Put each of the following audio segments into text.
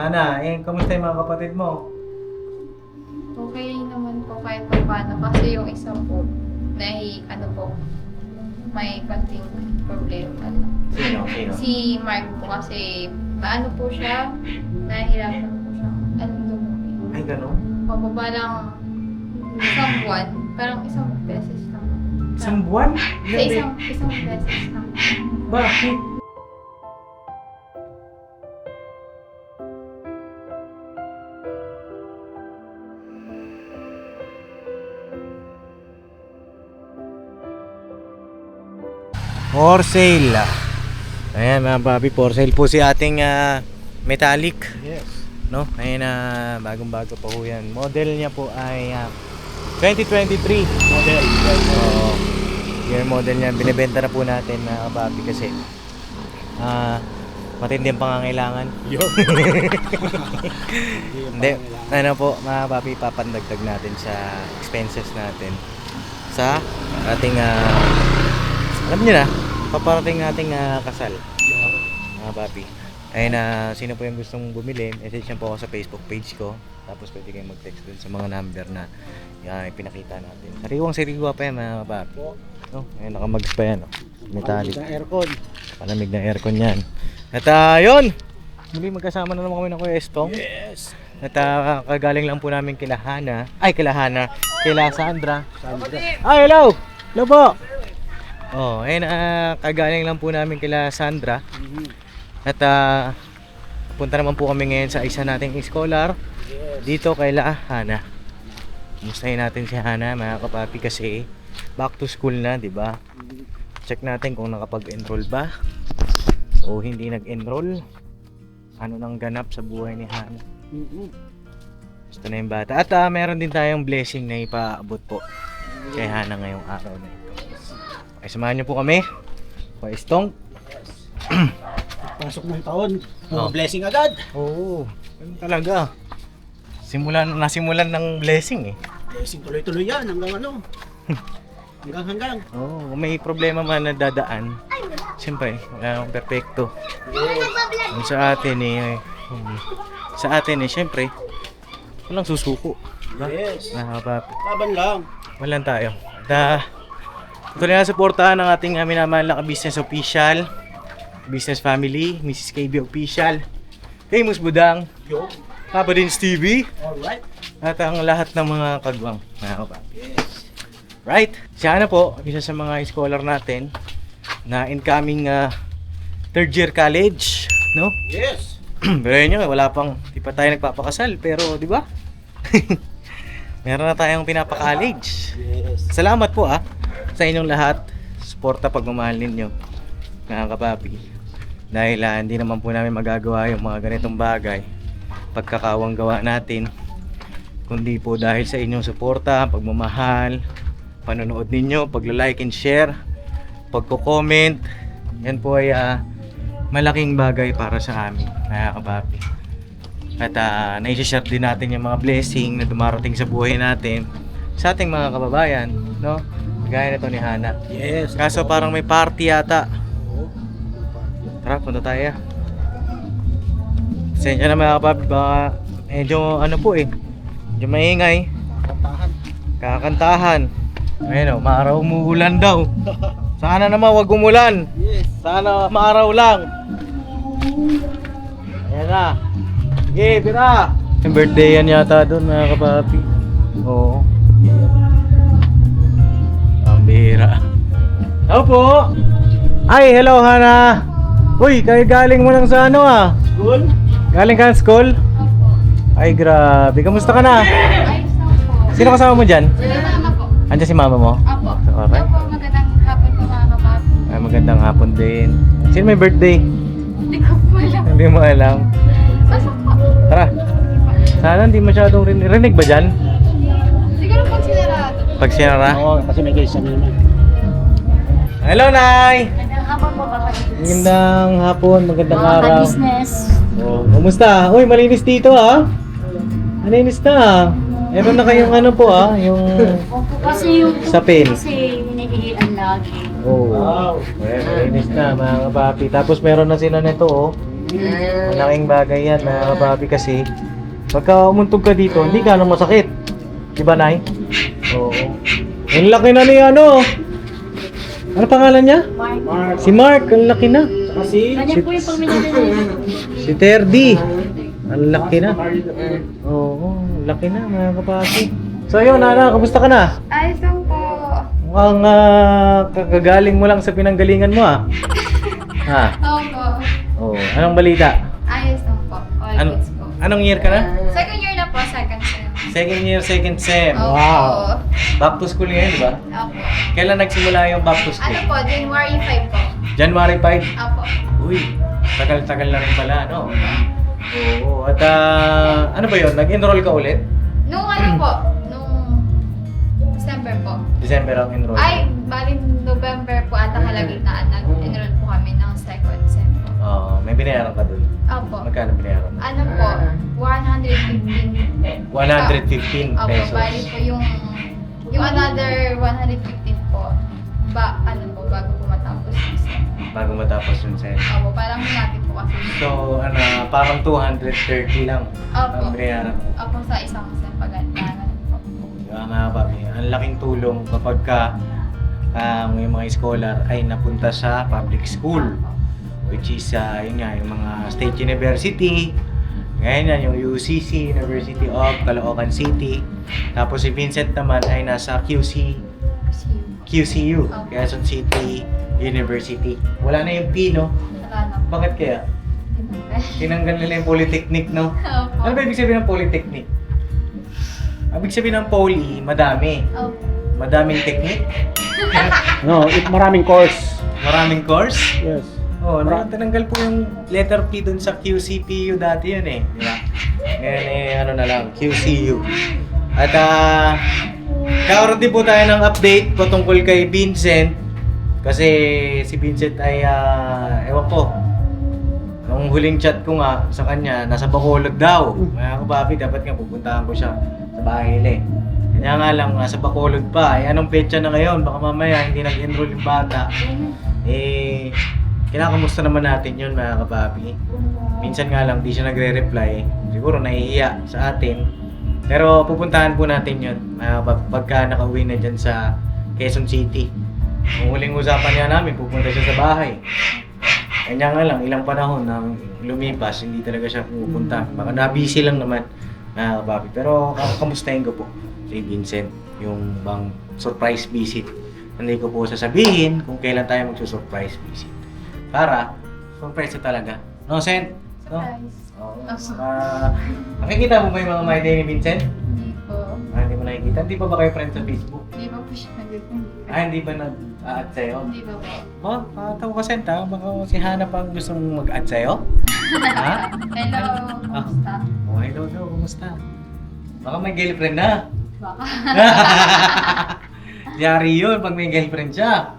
Ana, kamusta yung mga kapatid mo? Okay naman po kahit pa paano kasi yung isa po may konting problema. Sino? Si Mark po kasi maano po siya, nahihirapan po siya. Anong dumubi? Ay, gano'n? Pababa lang isang buwan, parang isang beses lang. Isang buwan? Sa isang beses lang. Bakit? For sale. Ayan mga papi, for sale po si ating metallic. Yes. No? Ayan bagong-bago pa po yan. Model niya po ay 2023 model. So, yung model niya binebenta na po natin mga papi kasi matindi ang pangangailangan. Yo. Hindi, ano po mga papi, papandagdag natin sa expenses natin sa ating alam niyo na, paparating nating kasal mga papi. Ayun sino po yung gustong bumili, message niyo po ako sa Facebook page ko. Tapos pwede kayong mag-text dun sa mga number na pinakita natin. Sariwang-sariwa pa yan mga papi. No? Ayun, nakamags pa yan. Oh. Metallic. Palamig ng aircon. Palamig ng aircon yan. At yun! Muli magkasama na naman kami ng Kuya Estong. Yes. At kagaling lang po namin kila Sandra. Hello! Hello po! Oh, ayun kagaling lang po namin kila Sandra. At punta naman po kami ngayon sa isa nating scholar dito kay Hana. Kumustahin natin si Hana mga kapapi kasi back to school na, di ba? Check natin kung nakapag-enroll ba o hindi nag-enroll. Ano nang ganap sa buhay ni Hana. Gusto na yung bata. At meron din tayong blessing na ipaabot po kay Hana ngayong araw na ito. Ay, samahan niyo po kami. Kuya Estong. Pasok ng taon. Oh. Blessing agad. Oo, ganun talaga. Nasimulan ng blessing eh. Blessing tuloy-tuloy yan hanggang ano. hanggang. Oo, kung may problema man na dadaan, siyempre, wala nang perfecto. Yung sa atin siyempre, walang susuko. Diba? Yes. Papi. Laban lang. Walang tayo. At tuloy na suportahan ng ating minamahal na business official, business family, Mrs. KB Official, Famous Budang, Yo. Papa Dins TV, Alright. at ang lahat ng mga kagwang. Yes. Right? Siya na po, isa sa mga scholar natin na incoming third year college, no? Yes. Pero yun yun, wala pang, di pa tayo nagpapakasal, pero di ba? Meron na tayong pinapa-college. Yes. Salamat po sa inyong lahat. Suporta pagmamahal ninyo mga kapapi. Dahil hindi naman po namin magagawa yung mga ganitong bagay pagkakawang gawa natin, kundi po dahil sa inyong suporta, pagmamahal, panonood ninyo, pagla-like and share, pagko-comment. Yan po ay malaking bagay para sa amin mga kapapi. At naisishare din natin yung mga blessing na dumarating sa buhay natin sa ating mga kababayan, no? Gaya nito ni Hana. Yes. Kaso parang may party yata. Tara, punta tayo. Pasensya na mga kapapi, baka medyo medyo maingay. Kantahan. Kakantahan. Ayun maaraw umuulan daw. Sana naman wag umulan. Yes. Sana maaraw lang. Ayan na. Sige, tira. Yung birthday yan yata doon mga kapapi. Oo. Ang bihira. Hello po. Ay, hello Hana. Uy, kayo galing mo lang sa School. Galing ka ng school? Ay, grabe. Kamusta ka na? Ayos lang po. Sino kasama mo dyan? Sila mama po. Andiyan si mama mo? Apo. Alright. Apo, magandang hapon po mga kapapi. Ay, magandang hapon din. Sino may birthday? Hindi ko po alam. Hindi mo alam. Pasok po. Tara. Sana hindi masyadong rinig ba dyan? Siguro pag sinarado. Pag sinara? Oo, kasi may guys sa naman. Hello, Nay! Magandang hapon po mga Magandang hapon, magandang araw. business. Oh, kumusta? Uy, malinis dito Malinis na. Meron na kayong yung Opo, kasi yung sapin. kasi hinihilian lagi. Oh. Wow. Malinis na mga kapapi. Tapos meron na sila nito Malaking bagay yan, mga kapapi, kasi pagka umuntog ka dito, hindi ka masakit. Diba, Nay? Oo. Ang laki na ni ano. Ano pangalan niya? Mark. Si Mark, ang laki na. Kasi, Kanya po yung pamilya niya. Si Terdy. Ang laki na. Oo, laki na, mga kapapi. So yun, Nana, kamusta ka na? Ayos lang po. Mukhang kagagaling mo lang sa pinanggalingan mo, ah. Ha? Opo. Oh, anong balita? Ayos lang po. All goods po. Anong year ka na? Second year na po, second sem. Second year, second sem. Opo. Wow. Back to school ngayon, di ba? Opo. Kailan nagsimula yung back to school? Ano po, January 5 po. January 5? Opo. Uy, tagal-tagal na rin pala, no? Oo, at ano ba yun? Nag-enroll ka ulit? Nung ano po, nung December po. December ang enroll. Ay, bali November po ata kalagitnaan. Nag-enroll po kami ng second sem po. Oo, may binayaran ka dun. Opo. Magkano binayaran? Ano po, 115. 115 Opo, pesos. bali po yung another 115 po. Ano po, bago po matapos yung sem. Bago matapos yung sem. Opo, parang hinati po kasi. So, parang 230 lang Opo. ang binayaran mo. Opo, sa isang sem pag-ananan po. Diba, mga papi, ang laking tulong kapag ka yung mga scholar ay napunta sa public school, which is yun nga, yung mga state university, ngayon yan, yung UCC, University of Caloocan City. Tapos si Vincent naman ay nasa QCU, Quezon City University. Wala na yung P, no? Wala na po. Bakit kaya? Tinanggal nila yung polytechnic, no? Opo. Ano ba ibig sabihin ng polytechnic? Ibig sabihin ng poly, madami. Opo. Madaming technique, no, maraming course. maraming course. Yes. Oh, tinanggal po yung letter P dun sa QCPU dati yun eh, di ba? Ngayon ano na lang, QCU. At kakaroon din po tayo ng update patungkol kay Vincent. Kasi si Vincent ay, ewan po, nung huling chat ko nga sa kanya, nasa Bacolod daw. Mga kababi, dapat nga pupuntahan ko siya sa bahay nila eh. Kanya nga lang, nasa Bacolod pa. Eh, anong petsa na ngayon? Baka mamaya hindi nag-enroll yung bata. Eh, kinakamusta naman natin yun, mga kapapi. Minsan nga lang, di siya nagre-reply. Siguro nahihiya sa atin. Pero pupuntahan po natin yun, mga kapapi, pagka nakauwi na dyan sa Quezon City. Ang huling usapan niya namin, pupunta siya sa bahay. Kanya nga lang, ilang panahon nang lumipas, hindi talaga siya pupunta. Baka na-busy lang naman, mga kapapi. Pero kamustahin ko po si Vincent, yung bang surprise visit. Hindi ko po sasabihin kung kailan tayo magsusurprise visit. Para, surprise na talaga. No, Sen? No? Surprise. Oo. Nakikita mo ba yung mga my day ni Vincent? Hindi po. Hindi mo nakikita? Hindi pa ba kayo friends sa Facebook? Hindi pa po siya nag-reply. Hindi ba nag-add sa'yo? Hindi pa po. Tawa ka, Sen, ha? Baka si Hana pa ang gusto mong mag-add sa'yo? Ha? Hello, kamusta? Oh, hello, kumusta? Baka may girlfriend na. Baka. Yari yun pag may girlfriend siya.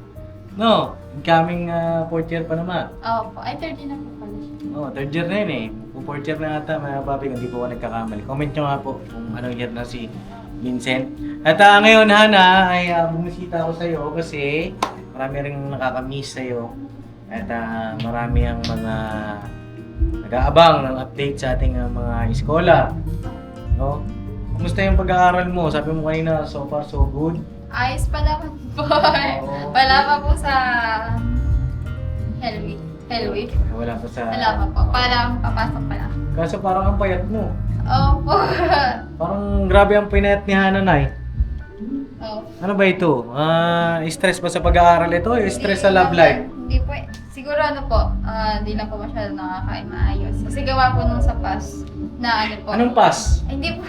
No, incoming fourth year pa naman. Opo, ay 30 na po pala siya. Oh, third year na yun eh. Kung fourth year na ata, mga papi, kung di po ako nagkakamali. Comment nyo nga po kung anong year na si Vincent. At ngayon, Hana, ay bumisita ako sa'yo kasi marami rin nakakamiss sa'yo. At marami ang mga nag-aabang ng update sa ating mga scholar. No? Kumusta yung pag-aaral mo? Sabi mo kanina, so far so good. Ayos pa naman po. Oo. Wala pa po sa Hell Week. Wala pa sa... Wala pa po. Parang papasok pa lang. Kaso parang ang payat mo. Opo. Parang grabe ang pinayat ni Hana, Nay. Oh. Ano ba ito? Stress ba sa pag-aaral ito? Stress sa love life? Hindi po eh. Siguro ano po, hindi lang po masyado nakakain maayos. Kasi gawa po nung sa PAS na ano po. Anong pass? Ay, hindi po.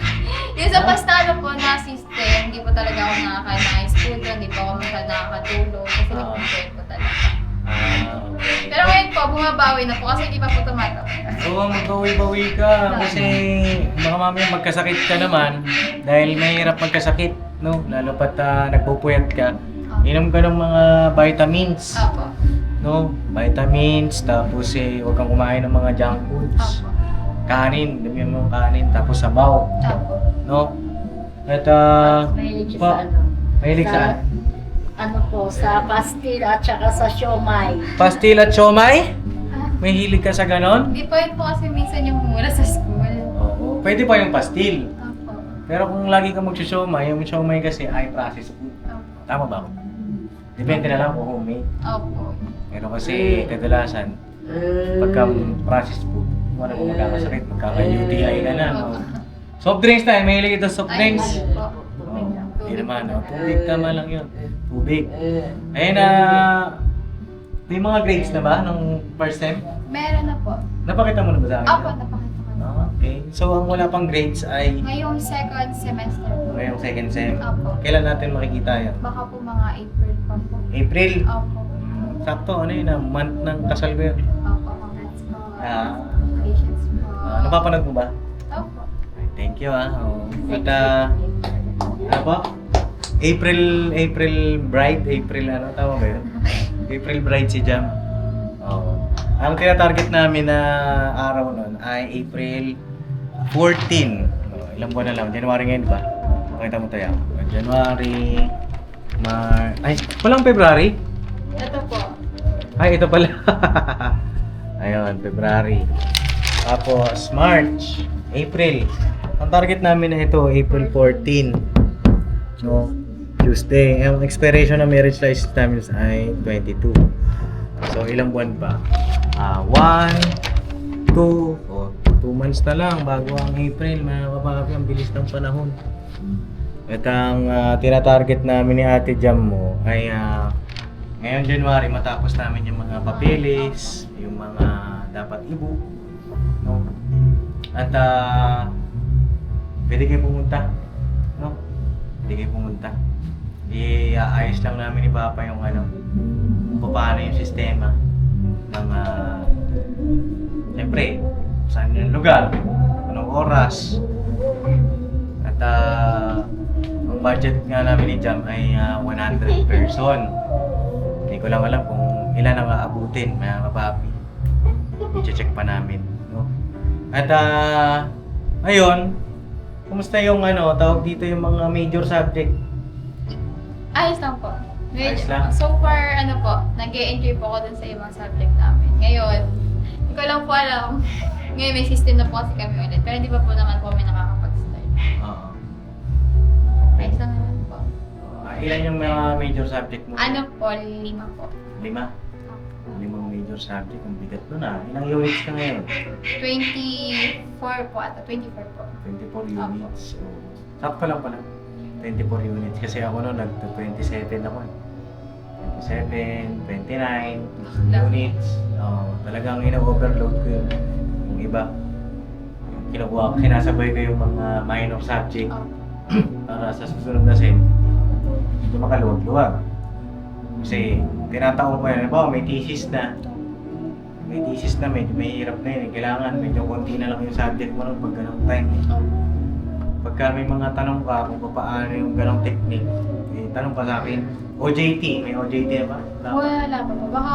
Yung sa PAS na ano po na system, hindi po talaga ako nakakain maayos po doon. Hindi po ako masyado nakakatulog. Kasi nag-compare po talaga. Pero ngayon po, bumabawi na po kasi hindi pa po tumatapos. Oo, magbawi-bawi ka. Kasi baka mamaya magkasakit ka naman. Dahil mahirap magkasakit, no? Lalo pat nagpupuyat ka. Inom ka ng mga vitamins. Opo. No? Vitamins, tapos huwag kang kumain ng mga junk foods. Opo. Kanin, dami mo kanin, tapos sabaw. Opo. No? At Mahilig siya pa- sa ano. mahilig Sa- saan? Ano po, sa pastil at saka sa siomay. Pastil at siomay? May hilig ka sa ganon? Hindi pa yun po kasi minsan yung mura sa school. Oo. Pwede pa yung pastil. Opo. Pero kung lagi ka magsusiomay, yung siomay kasi ay processed food. Opo. Tama ba ako? Depende na lang kung homemade. Opo. Pero kasi kadalasan, pagka processed food, kung ano kung magkakasakit, magkaka-UTI ka na. No? Soft drinks tayo, may hilig ito soft drinks. Ay, po. Oo. Hindi naman, no? Tubig tama lang yun. Tubig. Ayun may mga grades na ba nung first time? Meron na po. Napakita mo na ba sa akin? Opo, napakita ko na. Okay. So, ang wala pang grades ay Ngayong second semester po. ngayong second sem. Opo. Kailan natin makikita yan? Baka po mga April pa po. April? Opo. Sakto, ano yun, month ng kasal ko yun. Opo, congrats po. Ah. Patience po. Napapanood mo ba? Opo. Ay, thank you Oh. At ano po? April bride, April ano, tama ba yun? April bride si Jam. Oo. Ang tina-target namin na araw nun ay April 14. Ilang buwan na lang, January ngayon ba? Pakita mo tayo. January, ay, walang February? Ito po. Ay, ito pala. Ayun, February. Tapos, March, April. Ang target namin na ito, April 14. No? Tuesday. Ang expiration ng marriage license namin ay 22. So, ilang buwan pa? 1, 2, 2 months na lang bago ang April. Mga kapapi, ang bilis ng panahon. At ang tinatarget namin ni Ate Jam mo ay ngayong January matapos namin yung mga papeles, yung mga dapat i-book, no? At pwede kayo pumunta, no? Pwede kayo pumunta. Iaayos lang namin ni Papa yung kung paano yung sistema ng siyempre, saan yung lugar, anong oras. At ang budget nga namin ni Jam ay 100 person. Hindi ko lang alam kung ilan ang aabutin, mga kapapi. I-check pa namin, no? At ayun, kumusta yung tawag dito yung mga major subject? Ayos lang po. Ayos lang? So far, nag-e-enjoy po ako dun sa ibang subject namin. Ngayon, hindi ko lang po alam. Ngayon may system na po kasi kami ulit. Pero hindi pa po naman po kami nakakapag-start. Oo. Ayos lang naman po. Ilan yung mga major subject mo? 5 po. 5? 5 major subject. Ang bigat nun Ilang units ka ngayon? 24 po ata. 24 po. 24 units. So, sakto lang pala. 24 units. Kasi ako noon, nag-27 ako. 27, 29 units. Talagang ina-overload ko yung iba. Kinukuha ko, sinasabay ko yung mga minor subject para sa susunod na sem. Hindi makaluwag-luwag. Kasi tinataon ko yan. May thesis na. Medyo mahirap na yun. Kailangan medyo konti na lang yung subject mo nun pag ganong time. Pagka may mga tanong ka kung paano yung ganong technique, tanong ka sa akin. OJT, may OJT na ba? Wala pa po. Baka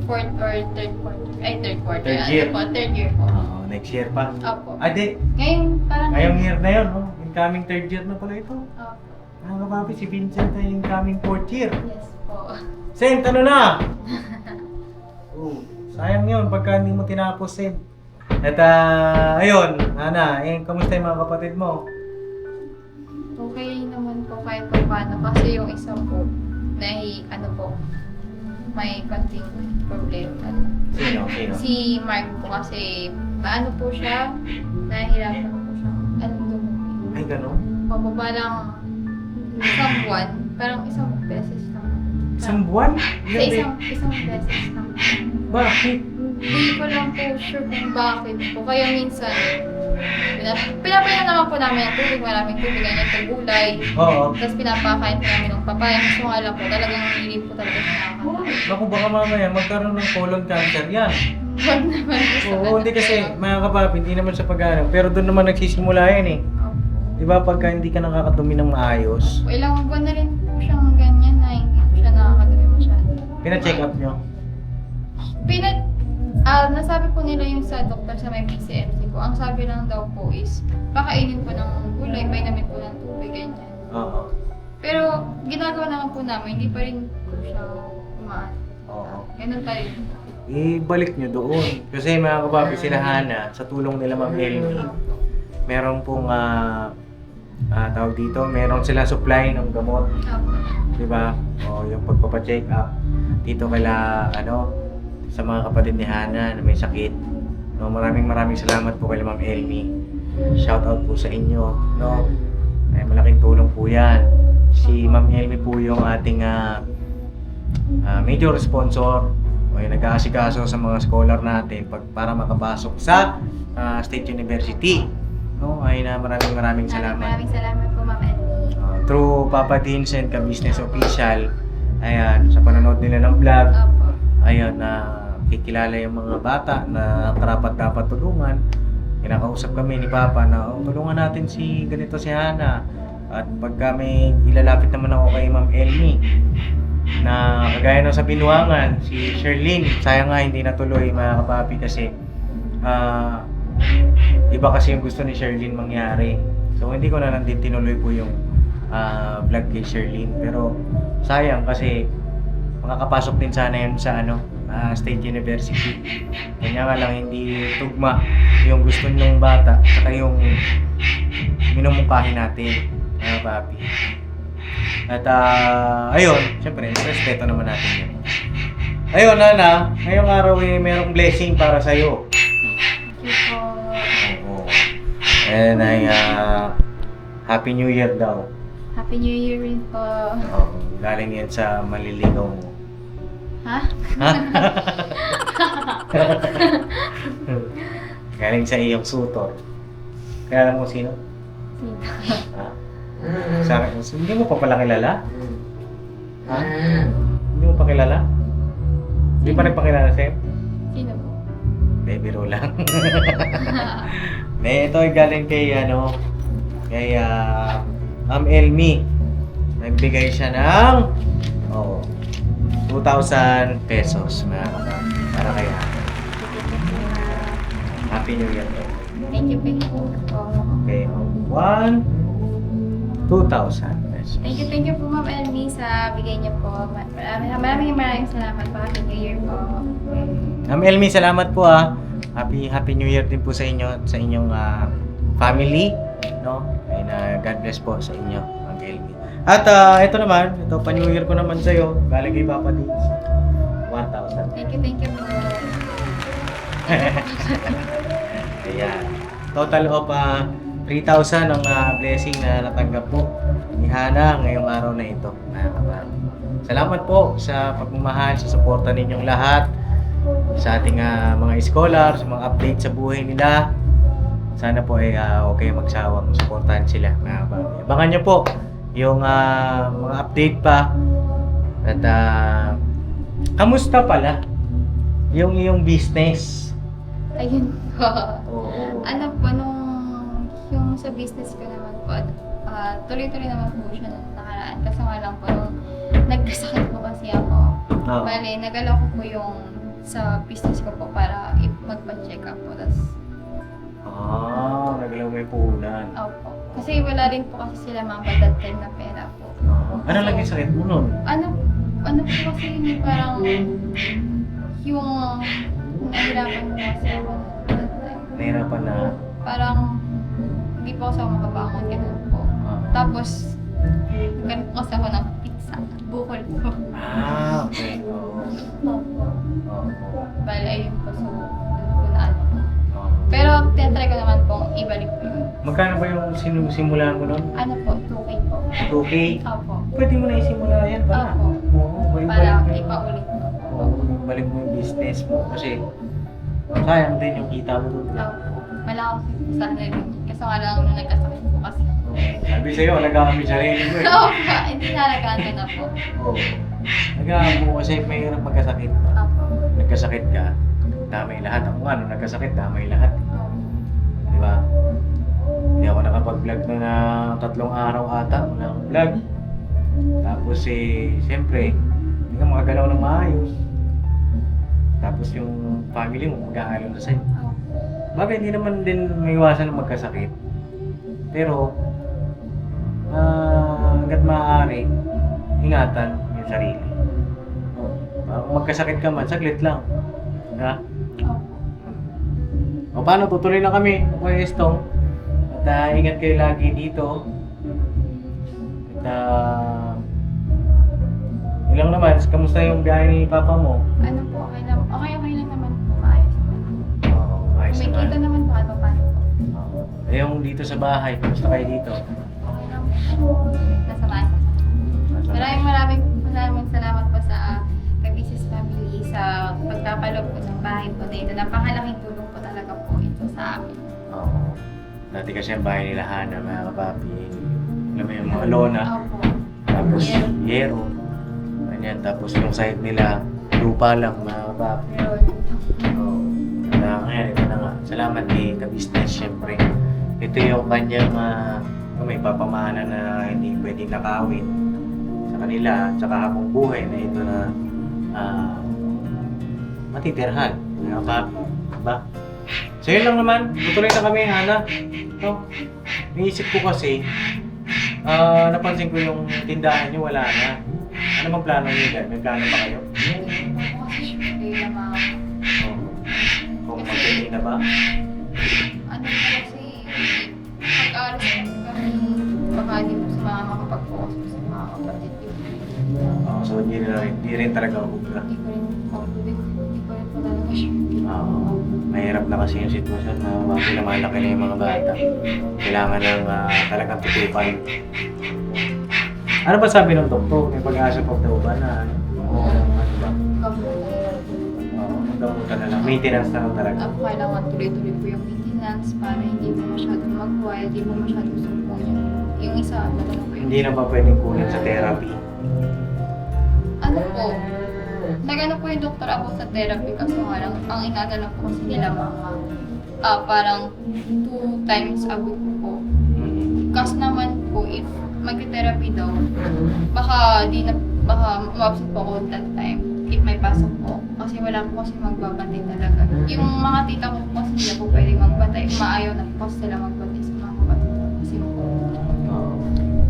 4th or 3rd quarter. Ay, 3rd quarter. Third year. Third year po. Next year pa. Opo. Di. Ngayong Ngayong year na yun, no? Incoming 3rd year na pala ito. Opo. Mga kapapi, si Vincent ay incoming 4th year. Yes po. Sent, ano na? Sayang yun pagka hindi mo tinapos, Sent. At ayun, Ana, kamusta yung mga kapatid mo? Okay naman po kahit pa paano kasi yung isa po may konting problema. Sino? Si Mark po kasi po siya, nahihirapan po siya. Dumugi. Ay, gano'n? Pababa lang isang buwan, parang isang beses lang. Isang buwan? Sa isang beses lang. Bakit? Hindi ko lang po sure kung bakit po. Kaya minsan, pinapainom naman po namin ng tubig, maraming tubig, ganyan po gulay. Oo. Tapos pinapakain po namin ng papaya. Gusto nga lang po, talagang hindi po talaga siya nakakatawa. Naku, baka mamaya magkaroon ng colon cancer yan. Huwag naman po sa Oo, hindi kasi, mga kapapi, hindi naman sa pag-ano. Pero doon naman nagsisimula yan eh. Di ba pagka hindi ka nakakadumi ng maayos, Ilang buwan na rin po siyang ganyan na hindi po siya nakakadumi masyado. pina-check up nyo? Nasabi po nila yung sa doktor sa may PCMC po. Ang sabi lang daw po is, pakainin po ng gulay, painumin po ng tubig, ganyan. Oo. Pero ginagawa naman po namin, hindi pa rin po siya umaan. Oo. Ganun pa rin. ibalik nyo doon. Kasi mga kapapi sila Hana, sa tulong nila Ma'am Elmi, meron pong tawag dito, meron sila supply ng gamot. Opo. Di ba? O yung pagpapacheck up dito kaila sa mga kapatid ni Hana na may sakit. No, maraming salamat po kay Ma'am Elmi. Shout out po sa inyo, no. Ay malaking tulong po 'yan. Si Ma'am Elmi po yung ating major sponsor o yung nag-aasikaso sa mga scholar natin para makapasok sa State University. No, ay na maraming salamat. Maraming salamat po, Ma'am Elmi. Through Papa Vincent ka Business Official, ayan, sa panonood nila ng vlog, Opo. ayan, kikilala yung mga bata na dapat tulungan. Kinakausap kami ni Papa na tulungan natin si ganito si Hana. At pagka may ilalapit naman ako kay Ma'am Elmi na kagaya ng sa Binuangan, si Sherlyn, sayang nga hindi natuloy mga kapapi kasi iba kasi yung gusto ni Sherlyn mangyari. So hindi ko na lang din tinuloy po yung vlog kay Sherlyn, pero sayang kasi makakapasok din sana yun sa State University. Kanya nga lang hindi tugma yung gusto ng bata saka yung minumungkahi natin mga papi. At ayun, syempre respeto naman natin yun. Ayun Nana, ngayong araw merong blessing para sa'yo. Thank you po. Oo. And ay Happy New Year daw. Happy New Year rin po. Galing yan sa maliligaw mo. Ha? Galing sa iyong sutor. Kaya alam mo sino? Sino? Ha? Sa akin, hindi mo pa pala kilala? Ha? Hindi mo pa kilala? Hindi pa nagpakilala sa'yo? Sino po? Hindi, biro lang. Ito ay galing kay kay Ma'am Elmi. Nagbigay siya ng 2,000 pesos mga kapatid. Para kay Hana. Happy New Year po. Thank you po. Okay, 2,000 pesos. Thank you po, Ma'am Elmi, sa bigay niyo po. Maraming salamat po. Happy New Year po. Ma'am Elmi, salamat po Happy New Year din po sa inyo at sa inyong family, no? And God bless po sa inyo, Ma'am Elmi. At ito naman, pa New Year ko naman sa iyo, galing kay Papa Dins. 1,000. Thank you po. Ayan. Total of 3,000 ang blessing na natanggap po ni Hana ngayong araw na ito. Salamat po sa pagmamahal, sa suporta ninyong lahat sa ating mga scholar, sa mga update sa buhay nila. Sana po ay huwag kayong magsawang suportahan sila. Abangan nyo po yung mga update pa. At kamusta pala yung iyong business? Ayun po. Oo. Ano po, yung sa business ko naman po, tuloy-tuloy naman po siya nakaraan. Kasi nga lang po, nagkasakit po kasi ako. Bale, nagalaw ko po yung sa business ko po para magpa-check up po. Nagalaw mo yung puhunan. Opo. Kasi wala rin po kasi sila mga that time na pera po. Ano lang yung sakit mo nun? Ano po kasi yung parang yung nahirapan po kasi ako that time. Nahirapan na? Parang hindi po kasi ako makabangon, ganun po. Tapos, ganun po kasi ako ng pizza, bukol po. Okay. Opo. Bale, ayun po. So, doon po na ano. Pero, tinatry ko naman pong ibalik po yun. Magkano ba yung simulan mo nun? Ano po, 2K po. 2K? Opo. Pwede mo na isimula yan pala. Opo. Oo, Para balik mo. ipaulit po. Balik mo yung business mo kasi sayang din yung kita mo doon. Opo. Malakas po sana rin. Kasi nga lang nung nagkasakit po kasi. Sabi sa'yo, alagaan mo yung sarili mo eh. Opo. Hindi nalagaan ko na po. Oo. Alagaan mo kasi mahirap magkasakit. Opo. Nagkasakit ka, damay lahat. Ako nga, nung nagkasakit, damay lahat. Di ba? Hindi ako nakapag-vlog na 3 araw ata. Wala akong vlog. Tapos siyempre, hindi ka makagalaw ng maayos. Tapos yung family mo, mag-aalo na sa'yo. Bagay, hindi naman din maiwasan ng magkasakit. Pero, hanggat maaari, ingatan yung sarili. Kung magkasakit ka man, saglit lang. Ha? Opo. O paano, tutuloy na kami, Kuya Estong. At ingat kayo lagi dito. At ilang naman, kamusta yung biyahe ni Papa mo? Ano po, okay lang naman po. Maayos naman. Oo, ayos May naman. kita naman po kahit pa paano po. Oo. Eh, yung dito sa bahay, kamusta kayo dito? Okay lang po. Nasa bahay. Maraming salamat po sa Kabisis Family sa pagpapaloob po ng bahay po dito. Napakalaking tulong po talaga po ito sa amin. Oo. Dati kasi ang bahay nila Hana, mga kapapi. Alam mo yung mga lona, Opo. tapos Yero. yero. Ganyan, tapos yung side nila, lupa lang, mga kapapi. Pero, Oo. Ngayon, ito na nga. Salamat kay ka-business, syempre. Ito yung kanyang may papamana na hindi pwedeng nakawin sa kanila, tsaka habang buhay na ito na matitirhan. Mga kapapi. Diba? So yun lang naman, tutuloy na kami, Hana. No? Naisip ko kasi, napansin ko yung tindahan niyo, wala na. Ano bang plano niyo dyan? May plano ba kayo? kayo na mga Kung magpili na ba? ano po kasi pag-aaral sa kami baka di po sa mga makapag-focus po sa mga kapatid ko. So hindi rin talaga ubra. Hindi ko rin po talaga sure. Mahirap na kasi yung sitwasyon na lumalaki na yung mga bata. Kailangan ng talagang tutupan. Ano ba sabi ng doktor? May pag-asa pa daw ba na ano ba? Gamutan na lang. Maintenance na lang talaga. Kailangan tuloy-tuloy po yung maintenance para hindi mo masyadong mag-wild, hindi mo masyadong sumpong yung isa, ano po yung Hindi na ba pwedeng kunin sa therapy? ano po, nagano po yung doktor ako sa therapy kasi nga lang, ang inadala po kasi nila mga parang 2 times a week po. Kasi naman po, if mag-therapy daw, baka ma-absent po ako that time if may pasok po. Kasi wala po kasi magbabantay talaga. Yung mga tita ko po kasi sila po pwedeng magbantay. Maayaw na po kasi sila magbantay sa mga kapatid ko. Kasi po.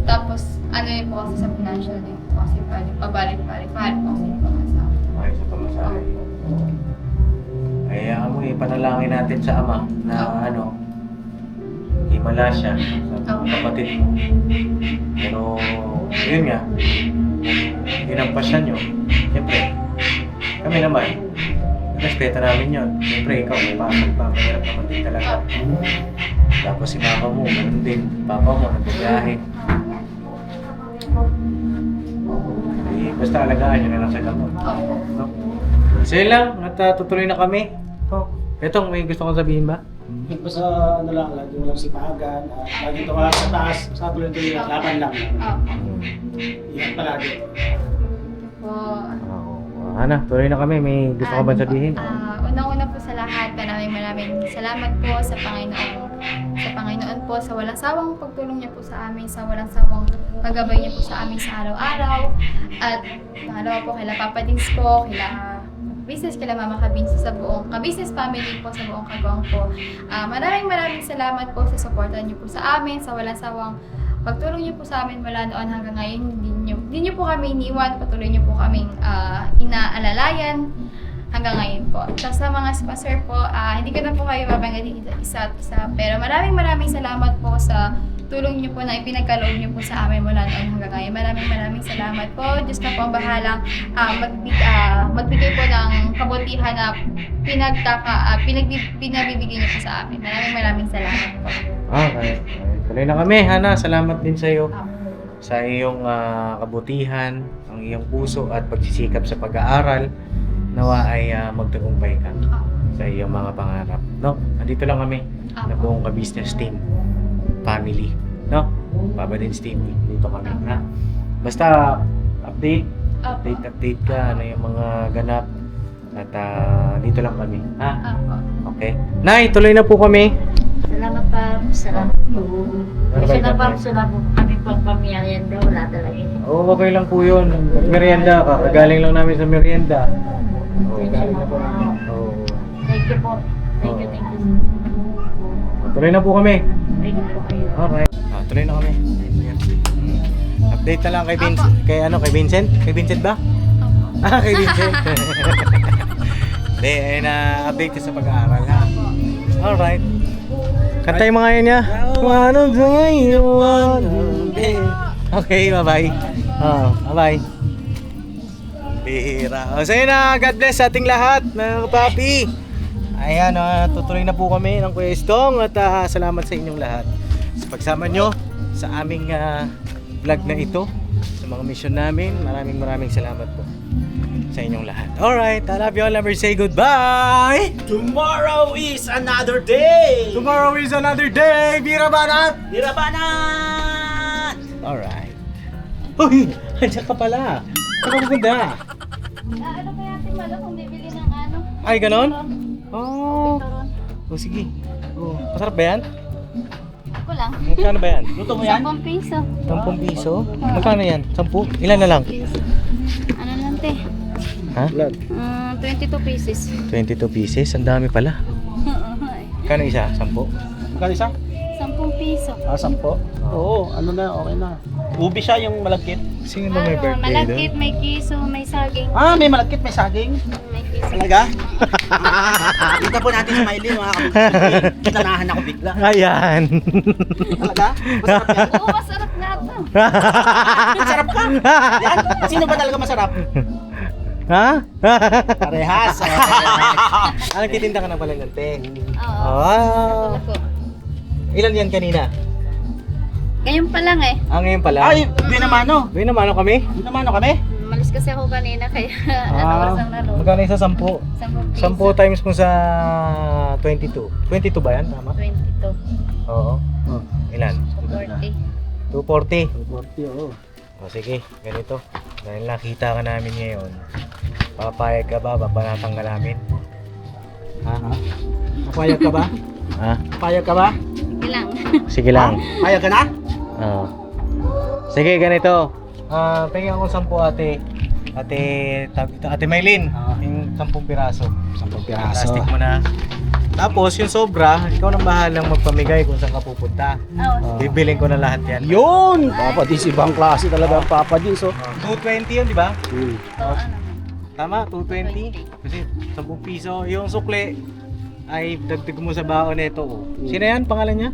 Tapos, ano yun po kasi sa financial din po kasi pabalik-balik. Mahal po kasi yung pamasahe. Ay, sa pamasahe. Kaya mo ipanalangin natin sa Ama na himala siya sa mga kapatid mo. Pero, yun nga, ginampasan nyo. Siyempre, kami naman, respeto namin yun. Siyempre, ikaw may pasok pa, mahirap naman din talaga. Tapos si mama mo, ganun din. Papa mo, nagbiyahe. Basta alagaan nyo na lang sa gamot. No? So yun lang, at tutuloy na kami. Etong, may gusto kong sabihin ba? Basta ano lang, lagi mo lang sipagan, lagi tumakas sa taas, sa tuloy-tuloy lang, laban lang. Ingat palagi. Po, Hana, tuloy na kami. May gusto ka ba sabihin? unang-una po sa lahat, maraming salamat po sa Panginoon po sa walang sawang pagtulong niya po sa amin, sa walang sawang paggabay niya po sa amin sa araw-araw. At pangalawa po kila Papa Dins po, kila business, kila Mama Kabinsa sa buong ka-business family po, sa buong Kagawang po. Maraming salamat po sa suporta niyo po sa amin, sa walang sawang pagtulong niyo po sa amin mula noon hanggang ngayon. Hindi niyo po kami iniwan, patuloy niyo po kaming inaalalayan hanggang ngayon po. So, sa mga sponsor po, hindi ko na po kayo babanggitin isa't isa, pero maraming salamat po sa tulong niyo po na ipinagkaloob niyo po sa amin mula noon hanggang ngayon. Maraming salamat po. Diyos na po ang bahalang magbigay po ng kabutihan na pinabibigay niyo po sa amin. Maraming salamat po. Okay. Tuloy na kami, Hana. Salamat din sa iyo. Sa iyong kabutihan, ang iyong puso at pagsisikap sa pag-aaral. Nawa ay magtagumpay ka sa iyong mga pangarap. No? Andito lang kami na buong ka-business team. Family. No? Papa Dins team. Dito kami. Na? Basta update ka. Ano yung mga ganap. At dito lang kami. Ha? Okay. Nay, tuloy na po kami. Salamat pa. Salamat po. Kasi na pa kami pang pamiyarienda. Wala talaga. Oo, okay lang po yun. Merienda ka. Kagaling lang namin sa merienda. Thank you po. Thank you po. Thank you. Tuloy na po kami. Thank you po kayo. Okay. Tuloy na kami. Update na lang kay Vincent. Kay Vincent? Kay Vincent ba? Kay Vincent. update ka sa pag-aaral ha. Alright. Kanta yung mga yun niya. One of the one day. Okay, bye-bye. Bye-bye. Bihira. O, sa'yo na, God bless sa ating lahat, mga kapapi. Ayan, tutuloy na po kami ng Kuya Estong at salamat sa inyong lahat sa pagsama nyo sa aming vlog na ito, sa mga mission namin. Maraming salamat po sa inyong lahat. Alright, I love you all. Never say goodbye. Tomorrow is another day! Tomorrow is another day. Bira Banat! Dirabanan! Alright. Uy, andyan ka pala. Saan ka pupunta? Ano kaya ating malo kung bibili ng ano? Ay, ganon? Oh. Turon. Oh, sige. Oh, masarap ba yan? Ako lang. Magkano ba yan? Luto mo yan? 10 piso. 10 piso? Magkano yan? 10? Ilan na lang? Piso. Ano lang te? Ha? 22 pieces. 22 pieces? Ang dami pala. Kano isa? 10? Magkano isa? 10 piso. 10? Oo, ano na, okay na. Ubi siya yung malagkit. Sino ba may birthday malagkit, doon? may kiso, may saging. May malagkit, may saging. May kiso. Talaga? Kita po natin si Miley, mga kapatid. Kinanahan ako bigla. Ayan. Talaga? Masarap yan? Oo, masarap nga ito. Masarap ka? Yan? Sino ba talaga masarap? Ha? Parehas. Nagtitinda ka na pala ng te. Oo. Ah. Ako. Ilan yan kanina? Ngayon pa lang eh. Ngayon pala. Ay, binamano. Uy, namano kami? Binamano kami? Malis kasi ako kanina kaya oras ang lalo. Magkano isa? 10? 10 10 times mo sa 22. 22 ba yan? Tama? 22. Oo. Ilan? 40. 240. 40, oo. O sige, ganito. Dahil nakita ka namin ngayon, papayag ka ba? Babanatang ka namin? Ha? Papayag ka ba? Ha? Papayag ka ba? Ilang. Sige lang. Payag ka na? Oo. Sige, ganito. Pengen ko 10 ate. Ate Maylin. Yung 10 piraso. 10 Plastic mo na. Tapos yung sobra, ikaw nang bahalang magpamigay kung saan ka pupunta. Oo. Bibiling ko na lahat yan. Yun! Papa Dins, ibang klase talaga ang Papa Dins, oh. 220 yun, di ba? So, ano? Tama, 220. Kasi 10 piso. Yung sukle ay dagdag mo sa baon nito. Oh. Sino yan? Pangalan niya?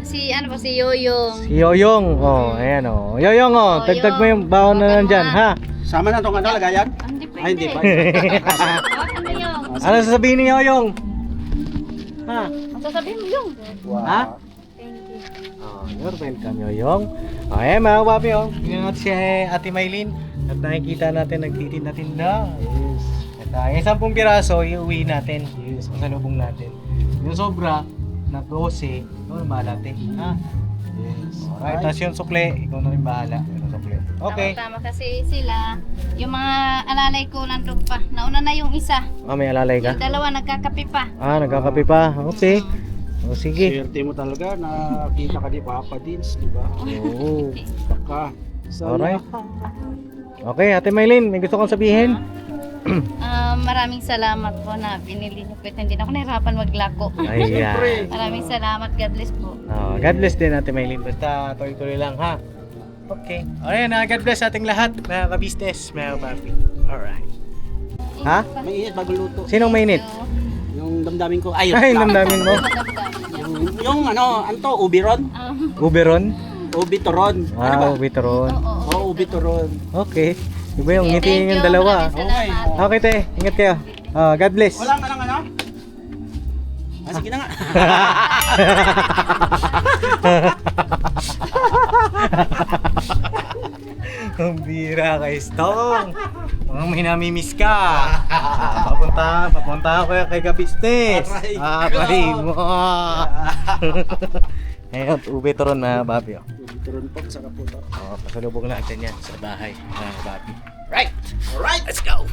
Si ano ba si Yoyong. Si Yoyong. Oh, ayan oh. Yoyong oh, dagdag mo yung baon na nandyan, ha? Sama na itong ano, lagayan? Hindi pwede. Ay, hindi pa. Ano yung? Ano sasabihin ni Yoyong? Ha? Ang sasabihin mo yung. Ha? Thank you. Oh, you're welcome, Yoyong. Oh, ayan mga papi, oh. Tingnan natin si Ate Maylin. At nakikita natin, nagtitinda-tinda. Yes. At yung 10 piraso, iuwi natin. Yes, masalubong natin. Yung sobra, na 12, ikaw na bahala, te. Ha? Yes. Alright, tapos yung sukle, ikaw na rin bahala. Yung sukle. Okay. Tama kasi sila, yung mga alalay ko nandun pa. Nauna na yung isa. May alalay ka? Yung dalawa nagkakape pa. Nagkakape pa. Okay. O sige. Swerte mo talaga, nakita ka ni Papa Dins, di ba? Oo. Baka. Alright. Okay, Ate Maylin, may gusto kong sabihin? Maraming salamat po na binili niyo po ito. Hindi na ako nahirapan maglako. Ayan. Maraming salamat. God bless po. God bless din Ate Maylin. Basta tuloy-tuloy lang ha. Okay. Ayan, God bless sa ating lahat. Mga ka-business, mga papi. Alright. Ha? May init bago luto. Sinong mainit? Yung damdamin ko. Ayun. Ay, namdamin mo. Yung ano to, ubiron? Uberon? Ubitoron. Ano ba? Ubitron. Oo, ubitoron. Okay. Iba yung ngiti yung dalawa. Salamat. Okay, te. Ingat kayo. God bless. Wala ka lang ano? Sige na nga. Ang bira kay Stong. Mukhang may namimiss ka. Papunta ako kay ka-business. Aray mo. Ngayon, ube to ron na babi. Ubitoron po, sarap po to. Pasalubong natin yan sa bahay. Babi. Right! Alright! Let's go!